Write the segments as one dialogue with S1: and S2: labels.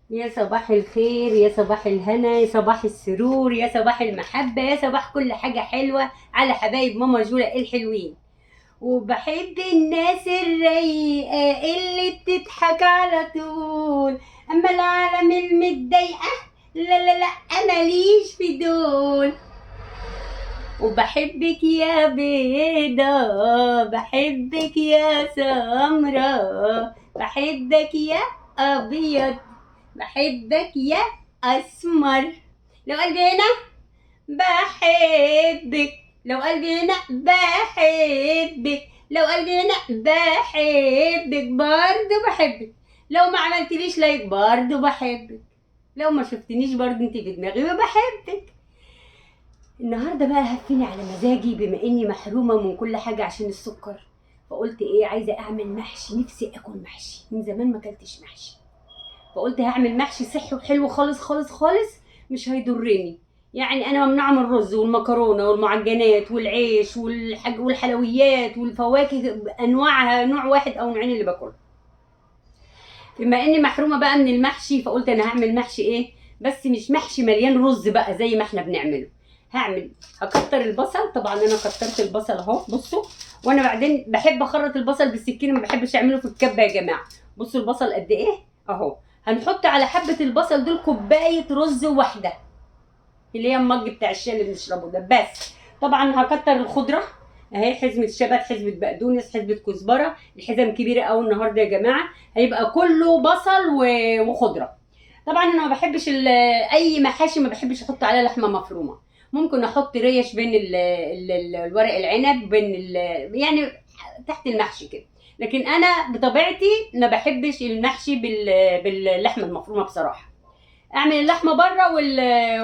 S1: يا صباح الخير، يا صباح الهنا، يا صباح السرور، يا صباح المحبة، يا صباح كل حاجة حلوة على حبايب ماما جولة الحلوين. وبحب الناس الرايقة اللي بتضحك على طول. أما العالم المتضايقة، لا لا لا، ماليش في دول. وبحبك يا بيضة، بحبك يا سمرة، بحبك يا أبيض، بحبك يا أسمر. لو قلبي هنا بحبك، لو قلبي هنا بحبك، لو قلبي هنا بحبك برضه بحبك. لو ما عملتليش لايك برضه بحبك، لو ما شفتنيش برضه انت في دماغي وبحبك. النهارده بقى هفني على مزاجي بما اني محرومه من كل حاجه عشان السكر. فقلت ايه، عايزه اعمل محشي، نفسي اكل محشي من زمان ما اكلتش محشي. فقلت هعمل محشي صحي وحلو خالص خالص خالص، مش هيضرني. يعني انا ممنوعه من الرز والمكرونه والمعجنات والعيش والحلويات والفواكه انواعها، نوع واحد او نوعين اللي باكلهم. بما اني محرومه بقى من المحشي، فقلت انا هعمل محشي ايه، بس مش محشي مليان رز بقى زي ما احنا بنعمله. هكتر البصل. طبعا انا كترت البصل اهو، بصوا. وانا بعدين بحب اخرط البصل بالسكينه، ما بحبش اعمله في الكبه يا جماعه. بصوا البصل قد ايه اهو. هنحط على حبه البصل دول كوبايه رز واحده، اللي هي المج بتاع الشاي اللي بنشربه ده بس. طبعا هكتر الخضره اهي، حزمه شبت، حزمه بقدونس، حزمه كزبره. الحزم كبيره قوي النهارده يا جماعه، هيبقى كله بصل وخضره. طبعا انا ما بحبش اي محاشي ما بحبش احط عليها لحمه مفرومه. ممكن احط ريش بين الورق العنب، يعني تحت المحشي كده. لكن انا بطبيعتي ما بحبش المحشي باللحمه المفرومه بصراحه. اعمل اللحمه بره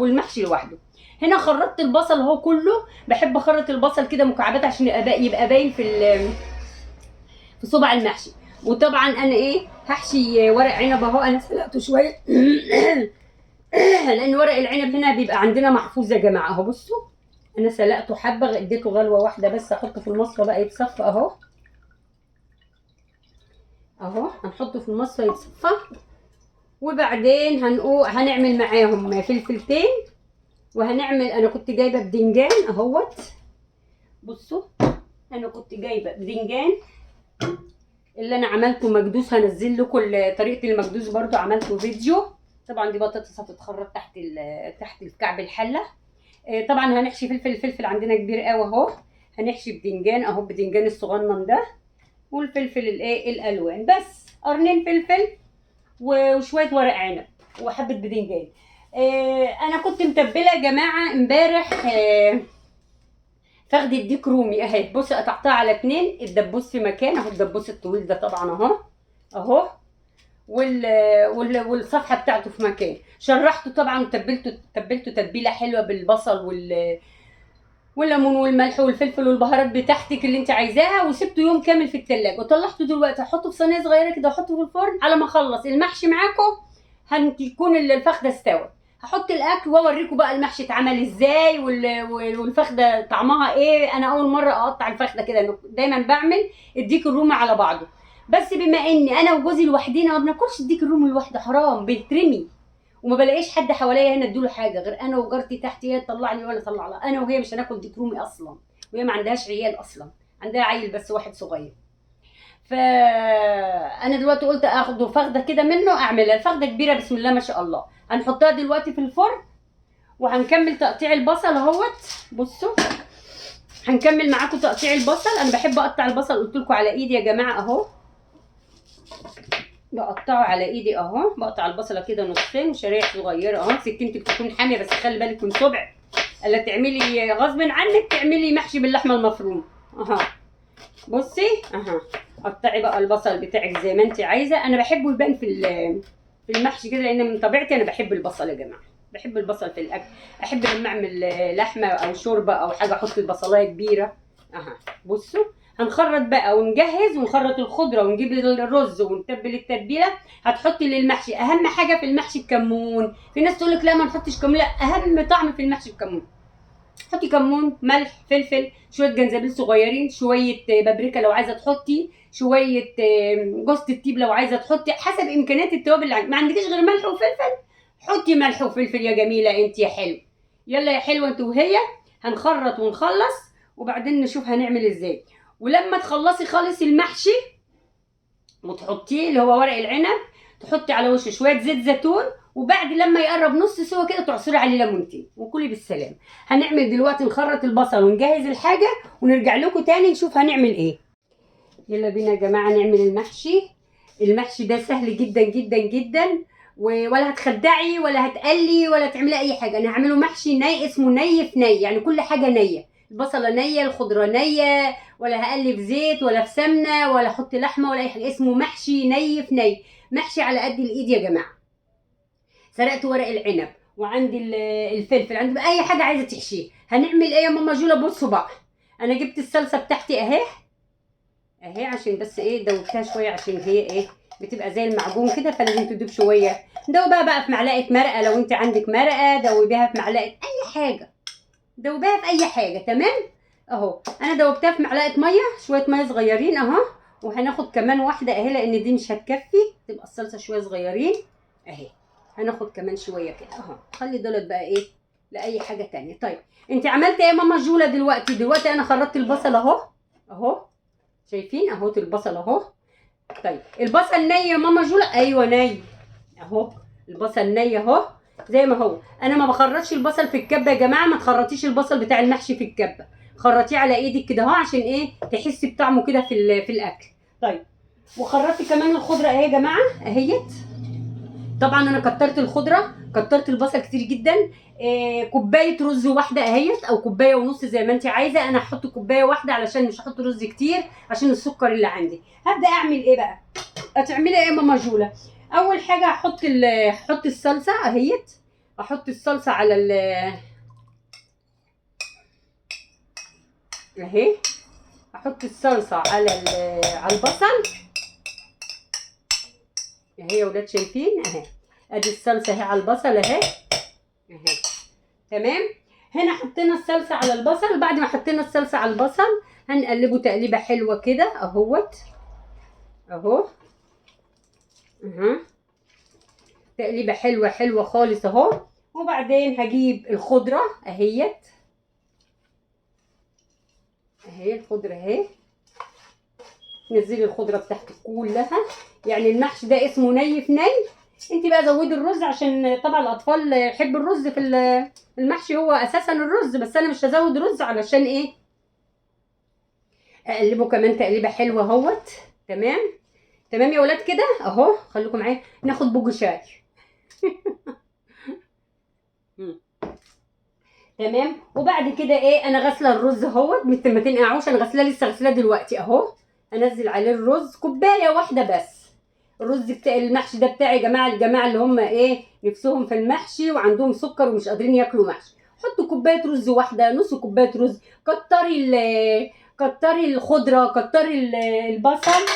S1: والمحشي لوحده. هنا خرطت البصل اهو كله. بحب اخرط البصل كده مكعبات عشان يبقى باين في صبع المحشي. وطبعا انا ايه، هحشي ورق عنب اهو، انا سلقته شويه لان ورق العنب هنا بيبقى عندنا محفوظ يا جماعه اهو. بصوا انا سلقته حبه، اديته غلوه واحده بس، احطه في المصفى بقى يتصفى اهو. اهو هنحطه في المصفى يتصفى. وبعدين هنعمل معاهم فلفلتين. وهنعمل، انا كنت جايبه بدنجان اهوت. بصوا انا كنت جايبه بدنجان اللي انا عملته مكدوس، هنزل لكم طريقه المكدوس برضو، عملته فيديو. طبعا دي بطاطس هتتخرط تحت كعب الحله. طبعا هنحشي فلفل، الفلفل عندنا كبير قوي اهو. هنحشي بدنجان اهو، بدنجان الصغنن ده، والفلفل الالوان، بس قرنين فلفل وشويه ورق عنب وحبه بدنجان. انا كنت متبله يا جماعه امبارح فخد الديك رومي اهي. بصي قطعتها على اتنين، الدبوس في مكان اهو، الدبوس الطويل ده طبعا اهو اهو. والصفحه بتاعته في مكان. شرحته طبعا وتبلته تتبيله حلوه بالبصل والليمون والملح والفلفل والبهارات بتاعتك اللي انت عايزاها، وسبته يوم كامل في التلاجة. وطلعته دلوقتي احطه في صينيه صغيره كده واحطه في الفرن على ما اخلص المحشي معاكم. هتكون الفخده استوت. هحط الاكل واوريكم بقى المحشي اتعمل ازاي والفخده طعمها ايه. انا اول مره اقطع الفخده كده، دايما بعمل الديك الرومي على بعضه. بس بما اني انا وجوزي لوحدينا ما بناكلش الديك الرومي لوحده، حرام بيترمي. وما بلاقيش حد حواليا هنا ادوله حاجه غير انا وجارتي تحت، هي تطلع لي ولا تطلع لها. انا وهي مش هناكل ديك رومي اصلا، وهي ما عندهاش عيال اصلا، عندها عيل بس واحد صغير. فانا دلوقتي قلت اخده فخده كده منه اعملها. الفخده كبيره بسم الله ما شاء الله. هنحطها دلوقتي في الفرن وهنكمل تقطيع البصل اهوت. بصوا هنكمل معاكم تقطيع البصل. انا بحب اقطع البصل، قلت لكم على ايدي يا جماعه اهو، بقطعه على ايدي اهو. بقطع البصله كده نصين شرايح صغيره اهو. سكينتك تكون حاميه بس خلي بالك من صبع، الا تعملي غصب عنك تعملي محشي باللحمه المفرومه اهو. بصي اهو، قطعي بقى البصل بتاعك زي ما انت عايزه. انا بحبه يبان في المحشي كده، لان من طبيعتي انا بحب البصل يا جماعه، بحب البصل في الاكل. احب لما اعمل لحمه او شوربه او حاجه احط البصلايه كبيره اهو. بصوا هنخرط بقى ونجهز ونخرط الخضره ونجيب الرز ونتبل التتبيله. هتحطي للمحشي اهم حاجه في المحشي الكمون. في ناس تقول لك لا ما نحطش كمون، لا، اهم طعم في المحشي الكمون. حطي كمون، ملح، فلفل، شويه جنزبيل صغيرين، شويه بابريكا لو عايزه تحطي، شويه جوز الطيب لو عايزه تحطي، حسب امكانيات التوابل اللي عندك. ما عندكيش غير ملح وفلفل، حطي ملح وفلفل يا جميله انت يا حلو. يلا يا حلوه انت وهي، هنخرط ونخلص وبعدين نشوف هنعمل ازاي. ولما تخلصي خالص المحشي وتحطيه اللي هو ورق العنب، تحطي على وشه شويه زيت زيتون، وبعد لما يقرب نص سوا كده تعصري عليه ليمونتين وكلي بالسلامه. هنعمل دلوقتي نخرط البصل ونجهز الحاجه ونرجع لكم تاني نشوف هنعمل ايه. يلا بينا يا جماعه نعمل المحشي. المحشي ده سهل جدا جدا جدا، ولا هتخدعي ولا هتقلي ولا تعملي اي حاجه. انا هعمله محشي ني، اسمه ني في ني، يعني كل حاجه نيه، البصله نيه، الخضره نيه، ولا هقلي في زيت ولا في سمنه ولا احط لحمه ولا اي حاجه. اسمه محشي ني في ني، محشي على قد الايد يا جماعه. سرقت ورق العنب وعندي الفلفل، عندي اي حاجه عايزه تحشيه. هنعمل ايه يا ماما جوله؟ بصوا بقى، انا جبت الصلصه بتاعتي اهي عشان بس ايه دوبتها شويه، عشان هي ايه بتبقى زي المعجون كده، فلازم تدوب شويه. دوبها بقى في معلقه مرقه، لو انت عندك مرقه دوبيها في معلقه اي حاجه، دوبها في اي حاجه. تمام اهو. انا دوبتها في معلقه ميه، شويه ميه صغيرين اهو. وهناخد كمان واحده اهي لان دي مش هتكفي، تبقى الصلصه شويه صغيرين اهي. هناخد كمان شويه كده اهو. خلي دولت بقى ايه لاي حاجه تانية. طيب انت عملت ايه يا ماما جوله دلوقتي انا خرطت البصل اهو شايفين اهو البصل اهو. طيب البصل ني يا ماما جوله؟ ايوه ني اهو، البصل ني اهو زي ما هو. انا ما بخرطش البصل في الكبه يا جماعه، ما تخرطيش البصل بتاع المحشي في الكبه، خرطيه على ايدك كده اهو عشان ايه تحسي بطعمه كده في الاكل. طيب وخرطت كمان الخضره اهي يا جماعه اهيت. طبعا انا كترت الخضره، كترت البصل كتير جدا. كوبايه رز واحده اهيت، او كوبايه ونص زي ما انت عايزه. انا هحط كوبايه واحده علشان مش هحط رز كتير عشان السكر اللي عندي. هبدا اعمل ايه بقى؟ هتعملي ايه يا ماما جوله؟ اول حاجه هحط الصلصه اهيت. احط الصلصه على اهي. احط الصلصه على البصل اهي يا ولاد، شايفين اهي. ادي الصلصه اهي على البصل اهي. تمام. هنا حطينا الصلصه على البصل. بعد ما حطينا الصلصه على البصل هنقلبه تقليبه حلوه كده اهوت اهو. تقليبه حلوه خالص اهو. وبعدين هجيب الخضره اهيت الخضره اهي. نزلي الخضره بتاعتك كلها، يعني المحشي ده اسمه ني في ني. انت بقى زودي الرز عشان طبعا الاطفال يحبوا الرز في المحشي، هو اساسا الرز، بس انا مش هزود رز علشان ايه اقلبه كمان تقليبه حلوه اهوت. تمام يا ولاد كده اهو. خليكم معايا ناخد بوج شاي. تمام. وبعد كده ايه انا غاسله الرز اهوت، ما تنقعوش، انا غاسلاه لسه غاسلاه دلوقتي اهو. انزل عليه الرز كوبايه واحده بس. الرز بتاع المحشي ده بتاعي يا جماعه، الجماعه اللي هم ايه نفسهم في المحشي وعندهم سكر ومش قادرين ياكلوا محشي، حطوا كوبايه رز واحده، نص كوبايه رز. كتري الخضره، كتري البصل،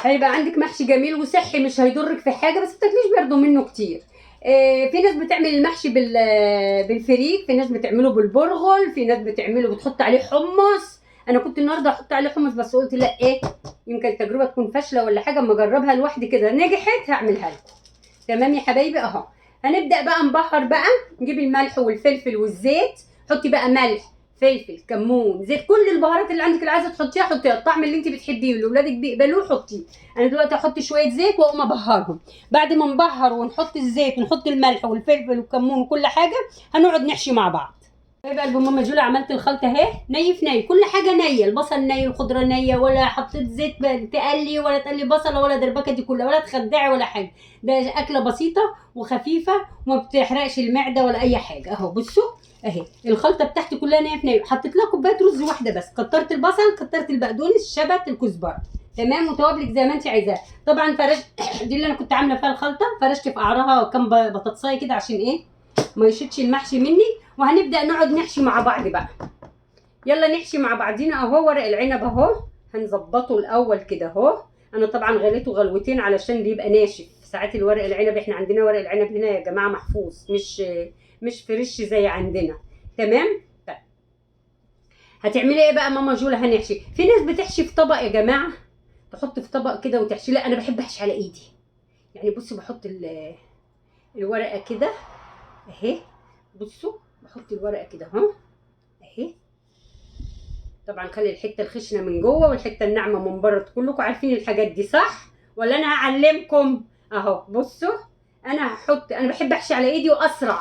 S1: هيبقى عندك محشي جميل وصحي، مش هيضرك في حاجه، بس ما تاكليش برده منه كتير. في ناس بتعمل المحشي بالفريك، في ناس بتعمله بالبرغل، في ناس بتعمله بتحط عليه حمص. انا كنت النهارده احط عليه حمص بس قلت لا ايه يمكن التجربه تكون فاشله ولا حاجه، اما اجربها لوحدي كده نجحت هعملها لكم. تمام يا حبايبي اهو. هنبدا بقى نبهر بقى، نجيب الملح والفلفل والزيت. حطي بقى ملح، فلفل، كمون، زيت، كل البهارات اللي عندك اللي عايزه تحطيها حطيها، الطعم اللي انت بتحبيه واللي اولادك بيقبلوه حطيه. انا دلوقتي هحط شويه زيت واقوم ابهرهم. بعد ما نبهر ونحط الزيت ونحط الملح والفلفل والكمون وكل حاجه، هنقعد نحشي مع بعض. طيب قلب ماما جوله عملت الخلطه اهي ني في ني، كل حاجه نيه، البصل ني، الخضره نيه، ولا حطيت زيت تقلي ولا تقلي بصله ولا دربكه دي كلها، ولا تخدعي ولا حاجه. ده اكله بسيطه وخفيفه وما بتحرقش المعده ولا اي حاجه اهو. بصوا اهي الخلطه بتاعتي كلها نيه في نيه. حطيت لها كوبايه رز واحده بس، كترت البصل، كترت البقدونس، الشبت، الكزبره. تمام. وتوابلك زي ما انت عايزاها. طبعا دي اللي انا كنت عامله فيها الخلطه، فرشت في قعرها كام بطاطسايه كده عشان ايه ما يشدش المحشي مني. وهنبدا نقعد نحشي مع بعض بقى. يلا نحشي مع بعضينا اهو. ورق العنب اهو هنظبطه الاول كده اهو. انا طبعا غليته غلوتين علشان بيبقى ناشف. ساعات الورق العنب احنا عندنا ورق العنب هنا يا جماعه محفوظ، مش فريش زي عندنا. تمام. طيب هتعملي ايه بقى ماما جولا؟ هنحشي. في ناس بتحشي في طبق يا جماعه، تحط في طبق كده وتحشي. لا انا بحب احشي على ايدي. يعني بصوا بحط الورقه كده اهي. بصوا بحط الورقه كده اهو اهي. طبعا خلي الحته الخشنه من جوه والحته الناعمه من بره. كلكم عارفين الحاجات دي صح ولا انا هعلمكم؟ اهو بصوا انا هحط. انا بحب احشي على ايدي واسرع،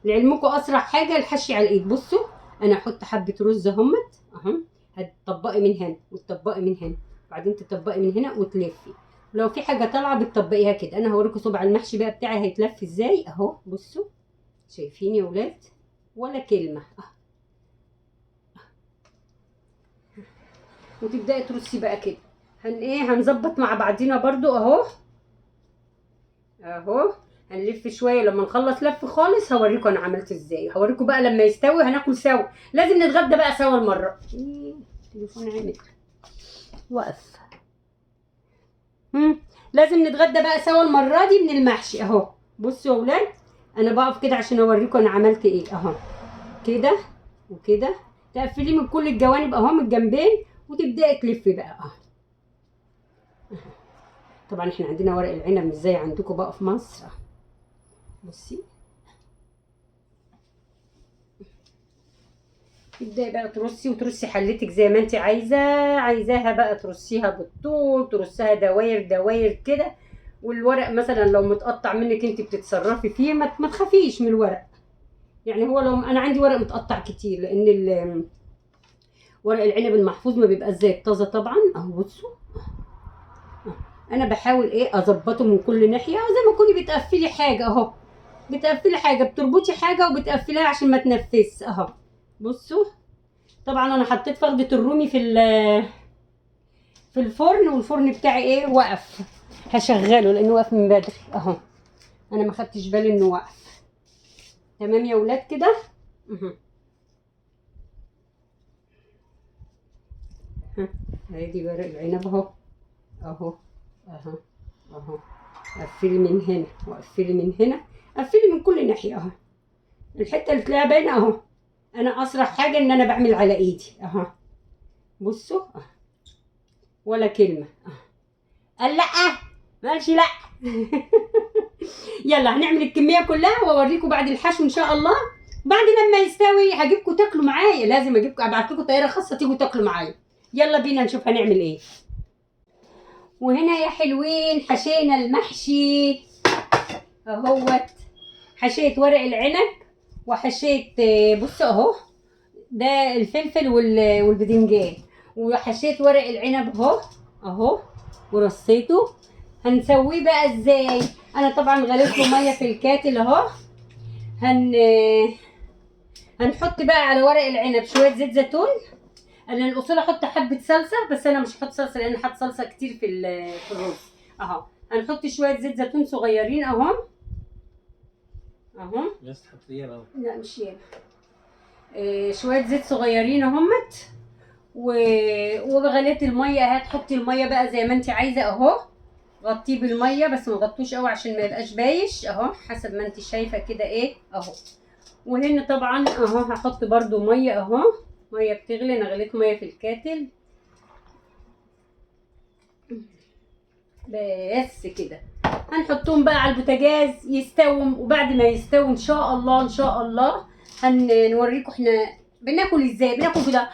S1: لعلمكم اسرع حاجه الحشي على الايد. بصوا انا هحط حبه رز اهمت اهو. هتطبقي من هنا وتطبقي من هنا وبعدين تطبقي من هنا وتلفي. لو في حاجه طالعه بتطبقيها كده. انا هوريكم صبع المحشي بقى بتاعي هيتلف ازاي اهو. بصوا شايفين يا ولاد؟ ولا كلمه وتبداي ترصي بقى كده. هنظبط مع بعضينا برضو اهو اهو. هنلف شويه لما نخلص لف خالص هوريكم انا عملت ازاي. هوريكم بقى لما يستوي هناكل سوا. لازم نتغدى بقى سوا المره. تليفون عامل وقف. لازم نتغدى بقى سوا المره دي من المحشي اهو. بصوا يا ولاد انا بقف كده عشان اوريكم انا عملت ايه اهو. كده وكده تقفليه من كل الجوانب اهو من الجنبين وتبداي تلفي بقى اهو. طبعا احنا عندنا ورق العنب مش زي عندكم بقى في مصر. بصي تبداي بقى ترصي وترصي حلتك زي ما انت عايزاها بقى. ترصيها بالطول، ترصيها دواير دواير كده. والورق مثلا لو متقطع منك انت بتتصرفي فيه ما تخافيش من الورق. يعني هو لو انا عندي ورق متقطع كتير لان ورق العنب المحفوظ ما بيبقى زي الطازه طبعا اهو. بصوا انا بحاول اظبطه من كل ناحيه زي ما تكوني بتقفلي حاجه اهو. بتقفلي حاجه، بتربطي حاجه وبتقفليها عشان ما تنفس اهو. بصوا طبعا انا حطيت فخده الرومي في الفرن والفرن بتاعي وقف. هشغله لانه وقف من بدري اهو. انا ما خدتش بالي انه وقف. تمام يا ولاد كده ادي ورق العنب اهو اهو اهو اهو. قفلي من هنا وقفلي من هنا. قفلي من كل ناحيه اهو. الحته اللي تلاقيها باينه اهو. انا اسرع حاجه ان انا بعمل على ايدي اهو. بصوا ولا كلمه قال لا ماشي لا. يلا هنعمل الكميه كلها واوريكم بعد الحشو ان شاء الله. بعد لما يستوي هجيبكم تاكلوا معايا. لازم اجيبكم ابعت لكم طياره خاصه تيجوا تاكلوا معايا. يلا بينا نشوف هنعمل ايه. وهنا يا حلوين حشينا المحشي اهوت. حشيت ورق العنب وحشيت بصوا اهو ده الفلفل والبدنجان. وحشيت ورق العنب اهو اهو ورصيته. هنسويه بقى ازاي؟ انا طبعا غليت له ميه في الكاتل اهو. هنحط بقى على ورق العنب شويه زيت زيتون. انا الاصول احط حبه صلصه بس انا مش هحط صلصه لان حاط صلصه كتير في الرز اهو. هنحط شويه زيت زيتون صغيرين اهو اهو.
S2: بس تحط ياما اهو.
S1: لا مش ياما. شويه زيت صغيرين اهمت. وغليت الميه اهي. تحطي الميه بقى زي ما انت عايزه اهو. غطيه بالميه بس ما غطوش قوي عشان ما يبقاش بايش اهو. حسب ما انت شايفه كده اهو. وهنا طبعا اهو هحط برده ميه اهو. ميه بتغلي. انا غليت ميه في الكاتل بس كده. هنحطهم بقى على البوتاجاز يستووا. وبعد ما يستووا ان شاء الله ان شاء الله هنوريكم احنا بناكل ازاي. بناكل كده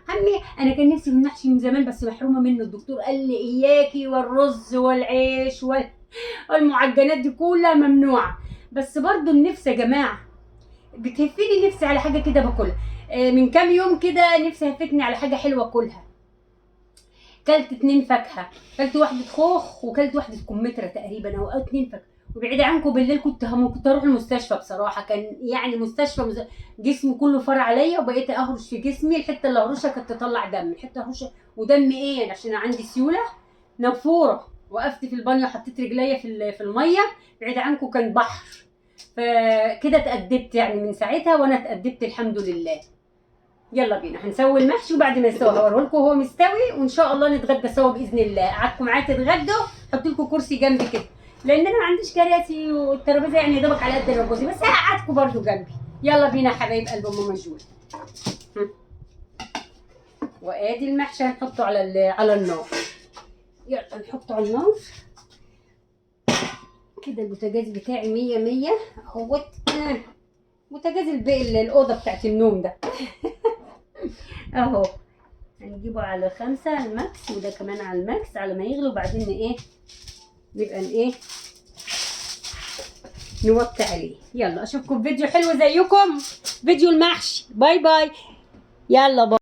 S1: همي. انا كان نفسي في المحشي من زمان بس محرومه منه. الدكتور قال لي اياكي والرز والعيش والمعجنات دي كلها ممنوعه. بس برضو النفس يا جماعه بتهفني نفسي على حاجه كده باكلها. من كام يوم كده نفسي هفتني على حاجه حلوه اكلها. كلت 2 فاكهه. كلت واحده خوخ وكلت واحده كمثرى تقريبا او 2 فاكهه. وبعيد عنكم بالليل كنت اروح المستشفى بصراحه. كان يعني مستشفى جسمي كله فار عليا وبقيت اهرش في جسمي. الحته اللي اهرشها كانت تطلع دم. الحته اهرشها ودم يعني عشان عندي سيوله نافوره. وقفت في البانيو حطيت رجليا في الميه. بعيد عنكم كان بحر. فكده اتأدبت يعني من ساعتها وانا اتأدبت الحمد لله. يلا بينا هنسوي المحشي وبعد ما يستوي هوريه لكم وهو مستوي وان شاء الله نتغدى سوا باذن الله. قعدتكم معايا تتغدوا. حط لكم كرسي جنبي كده لان انا ما عنديش كراسي والترابيزه يعني يا دوبك على قد الركوزي بس هقعدكم برده جنبي. يلا بينا حبايب قلب ماما جول. وادي المحشي هنحطه على النار. يلا نحطه على النار كده. البوتاجاز بتاعي 100 اهوت. بوتاجاز الاوضه بتاعت النوم ده. اهو هنجيبه على 5 على الماكس، وده كمان على الماكس على ما يغلي، وبعدين ايه نبقى ايه نوطي عليه. يلا اشوفكم في فيديو حلو زيكم، فيديو المحشي. باي باي. يلا باي.